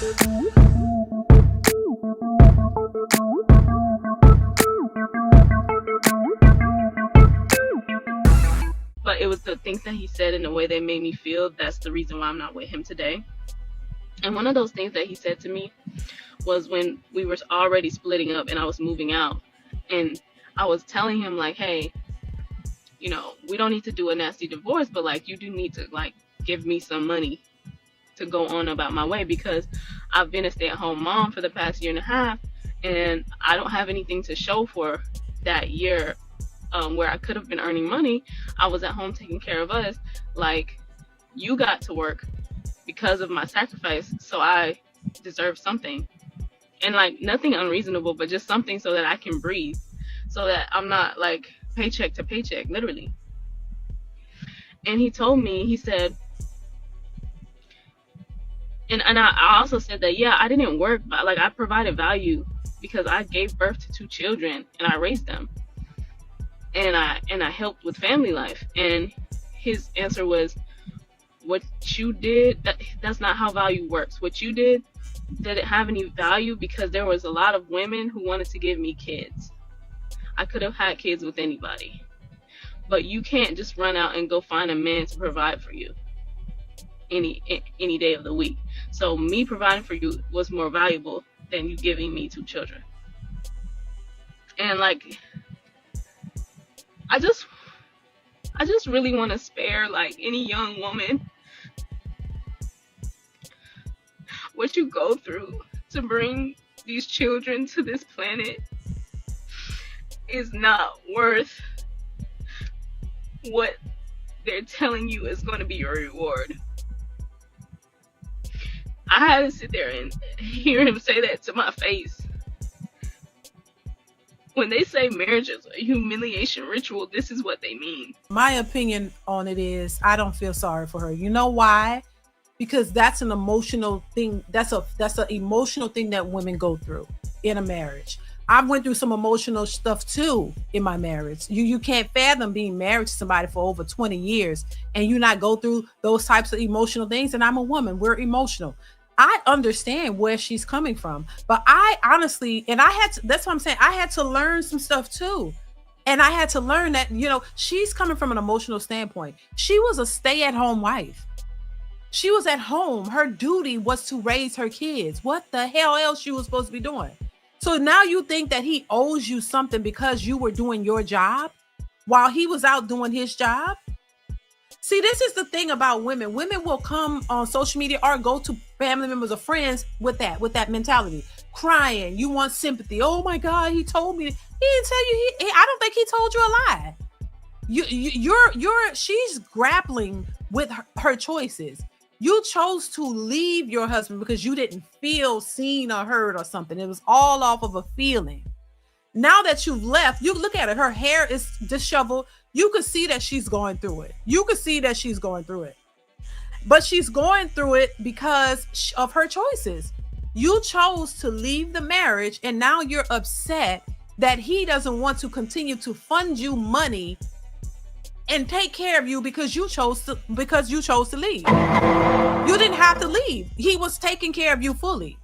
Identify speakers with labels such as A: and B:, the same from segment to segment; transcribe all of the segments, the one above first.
A: But it was the things that he said and the way they made me feel. That's the reason why I'm not with him today. And one of those things that he said to me was when we were already splitting up and I was moving out. And I was telling him, like, hey, you know, we don't need to do a nasty divorce, but like, you do need to like give me some money to go on about my way, because I've been a stay-at-home mom for the past year and a half, and I don't have anything to show for that year where I could have been earning money. I was at home taking care of us. Like, you got to work because of my sacrifice, so I deserve something. And like, nothing unreasonable, but just something so that I can breathe, so that I'm not like paycheck to paycheck, literally. And he told me, he said, and I also said that, yeah, I didn't work, but like, I provided value because I gave birth to 2 children and I raised them, and I helped with family life. And his answer was, what you did, that's not how value works. What you did it have any value? Because there was a lot of women who wanted to give me kids. I could have had kids with anybody, but you can't just run out and go find a man to provide for you any day of the week. So me providing for you was more valuable than you giving me 2 children. And like, I just really want to spare like any young woman what you go through to bring these children to this planet is not worth what they're telling you is going to be your reward. I had to sit there and hear him say that to my face. When they say marriage is a humiliation ritual, this is what they mean.
B: My opinion on it is, I don't feel sorry for her. You know why? Because that's an emotional thing. That's an emotional thing that women go through in a marriage. I went through some emotional stuff too in my marriage. You can't fathom being married to somebody for over 20 years and you not go through those types of emotional things. And I'm a woman, we're emotional. I understand where she's coming from, but I honestly, and that's what I'm saying. I had to learn some stuff too. And I had to learn that, you know, she's coming from an emotional standpoint. She was a stay-at-home wife. She was at home. Her duty was to raise her kids. What the hell else she was supposed to be doing? So now you think that he owes you something because you were doing your job while he was out doing his job? See, this is the thing about women. Women will come on social media or go to family members or friends with that mentality, crying. You want sympathy. Oh my God, he told me. He didn't tell you. I don't think he told you a lie. She's grappling with her choices. You chose to leave your husband because you didn't feel seen or heard or something. It was all off of a feeling. Now that you've left, you look at it. Her hair is disheveled. You can see that she's going through it. But she's going through it because of her choices. You chose to leave the marriage, and now you're upset that he doesn't want to continue to fund you money and take care of you because you chose to leave. You didn't have to leave. He was taking care of you fully.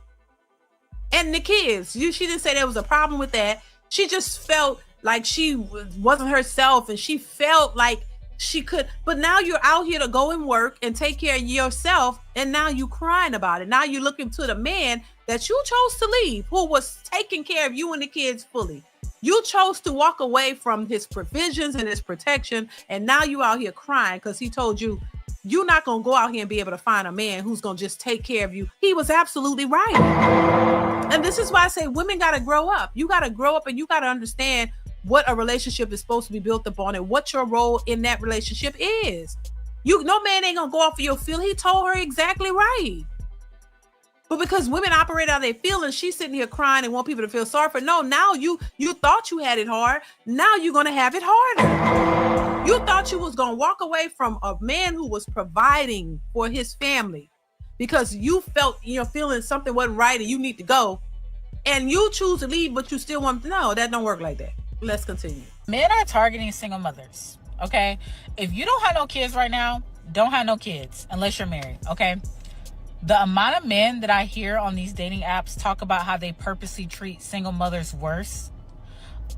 B: And the kids, she didn't say there was a problem with that. She just felt like she wasn't herself, and she felt like she could. But now you're out here to go and work and take care of yourself, and now you crying about it. Now you're looking to the man that you chose to leave, who was taking care of you and the kids fully. You chose to walk away from his provisions and his protection, and now you out here crying because he told you you're not going to go out here and be able to find a man who's going to just take care of you. He was absolutely right. And this is why I say women got to grow up. You got to grow up, and you got to understand what a relationship is supposed to be built upon and what your role in that relationship is. No man ain't going to go off of your feeling. He told her exactly right. But because women operate out of their feelings, she's sitting here crying and want people to feel sorry for her. No, now you thought you had it hard. Now you're going to have it harder. You thought you was going to walk away from a man who was providing for his family because you felt your feeling something wasn't right and you need to go. And you choose to leave, but you still want to. No, that don't work like that. Let's continue.
C: Men are targeting single mothers. Okay. If you don't have no kids right now, don't have no kids unless you're married. Okay. The amount of men that I hear on these dating apps talk about how they purposely treat single mothers worse.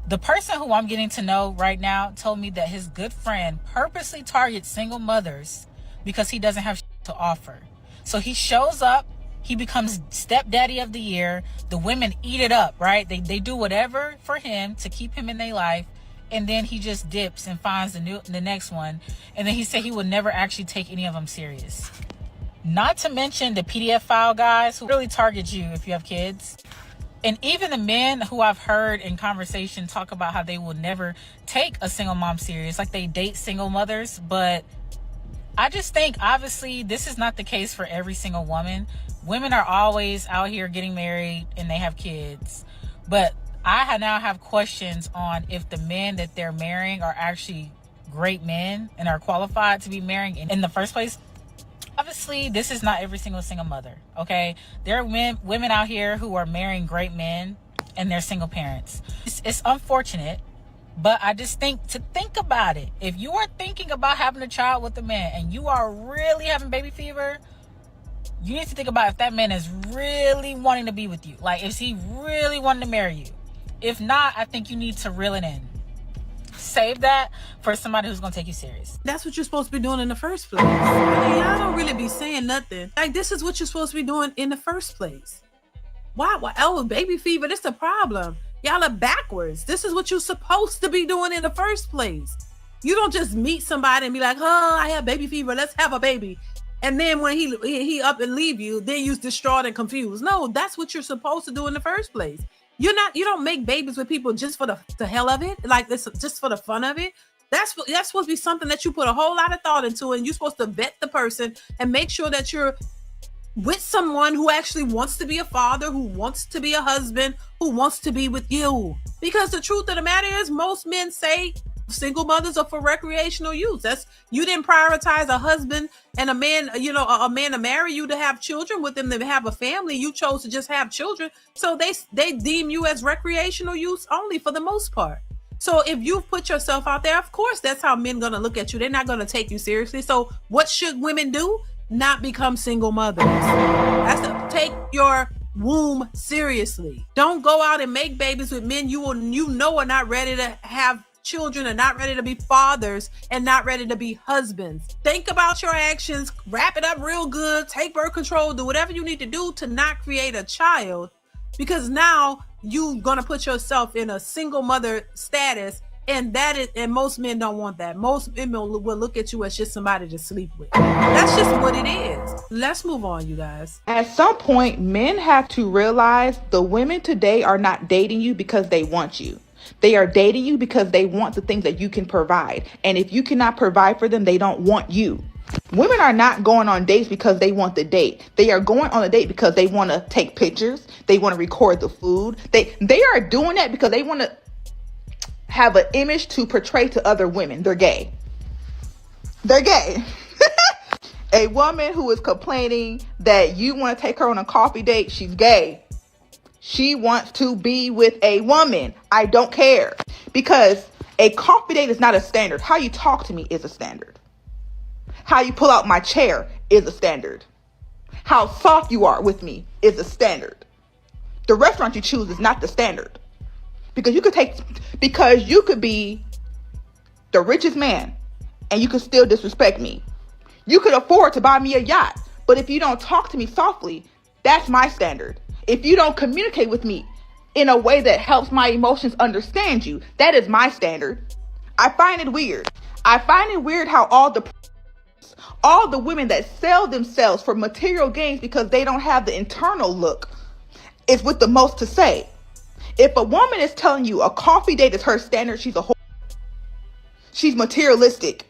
C: The person who I'm getting to know right now told me that his good friend purposely targets single mothers because he doesn't have to offer. So he shows up, he becomes stepdaddy of the year. The women eat it up, right? They do whatever for him to keep him in their life. And then he just dips and finds the next one. And then he said he would never actually take any of them serious. Not to mention the PDF file guys who really target you if you have kids. And even the men who I've heard in conversation talk about how they will never take a single mom serious, like they date single mothers. But I just think, obviously, this is not the case for every single woman. Women are always out here getting married and they have kids. But I now have questions on if the men that they're marrying are actually great men and are qualified to be marrying in the first place. Obviously, this is not every single mother, okay? There are women out here who are marrying great men and they're single parents. It's unfortunate, but I just think about it. If you are thinking about having a child with a man and you are really having baby fever, you need to think about if that man is really wanting to be with you. Like, is he really wanting to marry you? If not, I think you need to reel it in. Save that for somebody who's gonna take you serious.
B: That's what you're supposed to be doing in the first place. I mean, y'all don't really be saying nothing. Like, this is what you're supposed to be doing in the first place. Why? Oh, baby fever, that's the problem. Y'all are backwards. This is what you're supposed to be doing in the first place. You don't just meet somebody and be like, oh, I have baby fever, let's have a baby. And then when he up and leave you, then you're distraught and confused. No, that's what you're supposed to do in the first place. You don't make babies with people just for the hell of it, like this, just for the fun of it. That's supposed to be something that you put a whole lot of thought into, and you're supposed to vet the person and make sure that you're with someone who actually wants to be a father, who wants to be a husband, who wants to be with you. Because the truth of the matter is, most men say single mothers are for recreational use. You didn't prioritize a husband and a man, a man to marry you to have children with them, to have a family. You chose to just have children. So they deem you as recreational use only for the most part. So if you've put yourself out there, of course, that's how men gonna look at you. They're not gonna take you seriously. So what should women do? Not become single mothers. That's to take your womb seriously. Don't go out and make babies with men you know are not ready to have children, are not ready to be fathers, and not ready to be husbands. Think about your actions, wrap it up real good, take birth control, do whatever you need to do to not create a child, because now you're gonna put yourself in a single mother status, and most men don't want that. Most men will look at you as just somebody to sleep with. That's just what it is. Let's move on, you guys.
D: At some point, men have to realize the women today are not dating you because they want you. They are dating you because they want the things that you can provide. And if you cannot provide for them, they don't want you. Women are not going on dates because they want the date. They are going on a date because they want to take pictures. They want to record the food. They are doing that because they want to have an image to portray to other women. They're gay. They're gay. A woman who is complaining that you want to take her on a coffee date, she's gay. She wants to be with a woman. I don't care. Because a coffee date is not a standard. How you talk to me is a standard. How you pull out my chair is a standard. How soft you are with me is a standard. The restaurant you choose is not the standard. Because you could be the richest man and you could still disrespect me. You could afford to buy me a yacht, but if you don't talk to me softly, that's my standard. If you don't communicate with me in a way that helps my emotions understand you, that is my standard. I find it weird. I find it weird how all the women that sell themselves for material gains because they don't have the internal look is with the most to say. If a woman is telling you a coffee date is her standard, she's materialistic.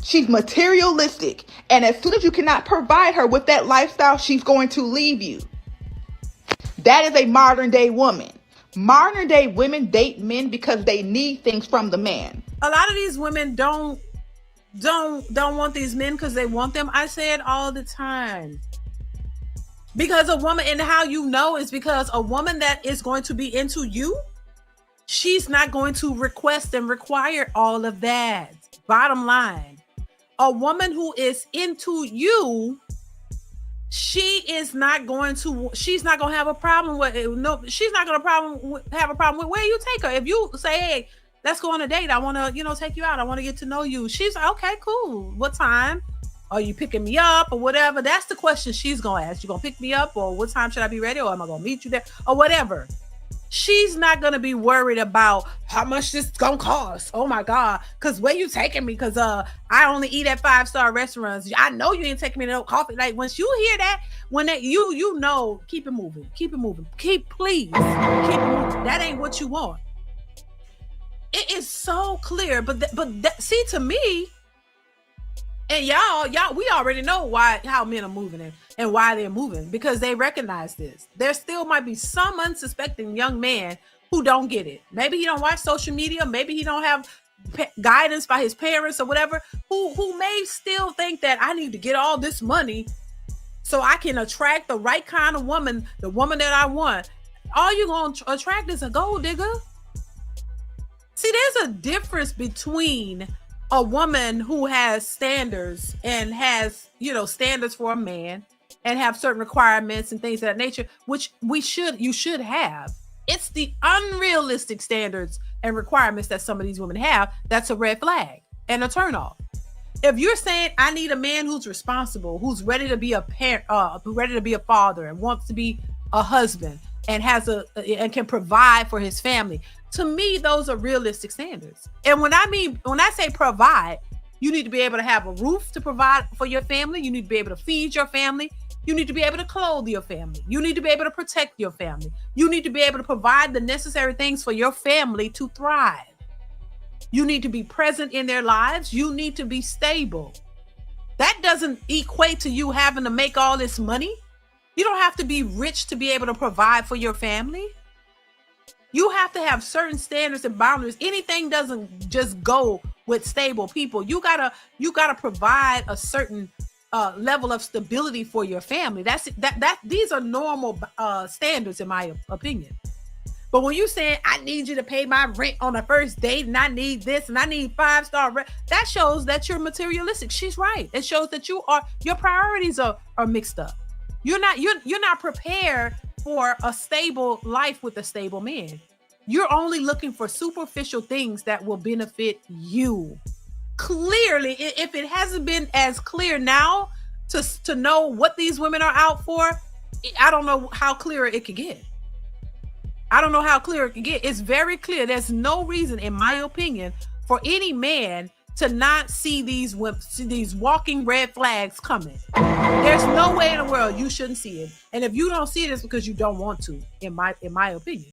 D: She's materialistic. And as soon as you cannot provide her with that lifestyle, she's going to leave you. That is a modern day woman. Modern day women date men because they need things from the man.
B: A lot of these women don't want these men because they want them. I say it all the time. Because a woman, and how you know is because a woman that is going to be into you, she's not going to request and require all of that. Bottom line. A woman who is into you, she's not going to have a problem with it. No, she's not going to have a problem with where you take her. If you say, hey, let's go on a date, I want to, take you out, I want to get to know you. She's like, okay, cool. What time? Are you picking me up or whatever? That's the question she's going to ask. You going to pick me up, or what time should I be ready? Or am I going to meet you there or whatever? She's not going to be worried about how much this going to cost. Oh my God. Cause where you taking me? Cause I only eat at 5-star restaurants. I know you ain't taking me to no coffee. Like once you hear that, when that you know, keep it moving. Please keep it moving. That ain't what you want. It is so clear. But see, to me, and y'all, we already know how men are moving and why they're moving, because they recognize this. There still might be some unsuspecting young man who don't get it. Maybe he don't watch social media. Maybe he don't have guidance by his parents or whatever, who may still think that I need to get all this money so I can attract the right kind of woman, the woman that I want. All you're going to attract is a gold digger. See, there's a difference between a woman who has standards and has, standards for a man and have certain requirements and things of that nature, which you should have. It's the unrealistic standards and requirements that some of these women have that's a red flag and a turnoff. If you're saying I need a man who's responsible, who's ready to be a parent, ready to be a father, and wants to be a husband, and and can provide for his family, to me, those are realistic standards. And when I say provide, you need to be able to have a roof to provide for your family. You need to be able to feed your family. You need to be able to clothe your family. You need to be able to protect your family. You need to be able to provide the necessary things for your family to thrive. You need to be present in their lives. You need to be stable. That doesn't equate to you having to make all this money. You don't have to be rich to be able to provide for your family. You have to have certain standards and boundaries. Anything doesn't just go with stable people. You gotta provide a certain level of stability for your family. These are normal standards, in my opinion. But when you saying I need you to pay my rent on the first date, and I need this, and I need 5-star rent, that shows that you're materialistic. She's right. It shows that your priorities are mixed up. You're not prepared for a stable life with a stable man. You're only looking for superficial things that will benefit you. Clearly, if it hasn't been as clear now to know what these women are out for, I don't know how clearer it could get. It's very clear. There's no reason, in my opinion, for any man to not see these walking red flags coming. There's no way in the world you shouldn't see it. And if you don't see it, it's because you don't want to, in my opinion.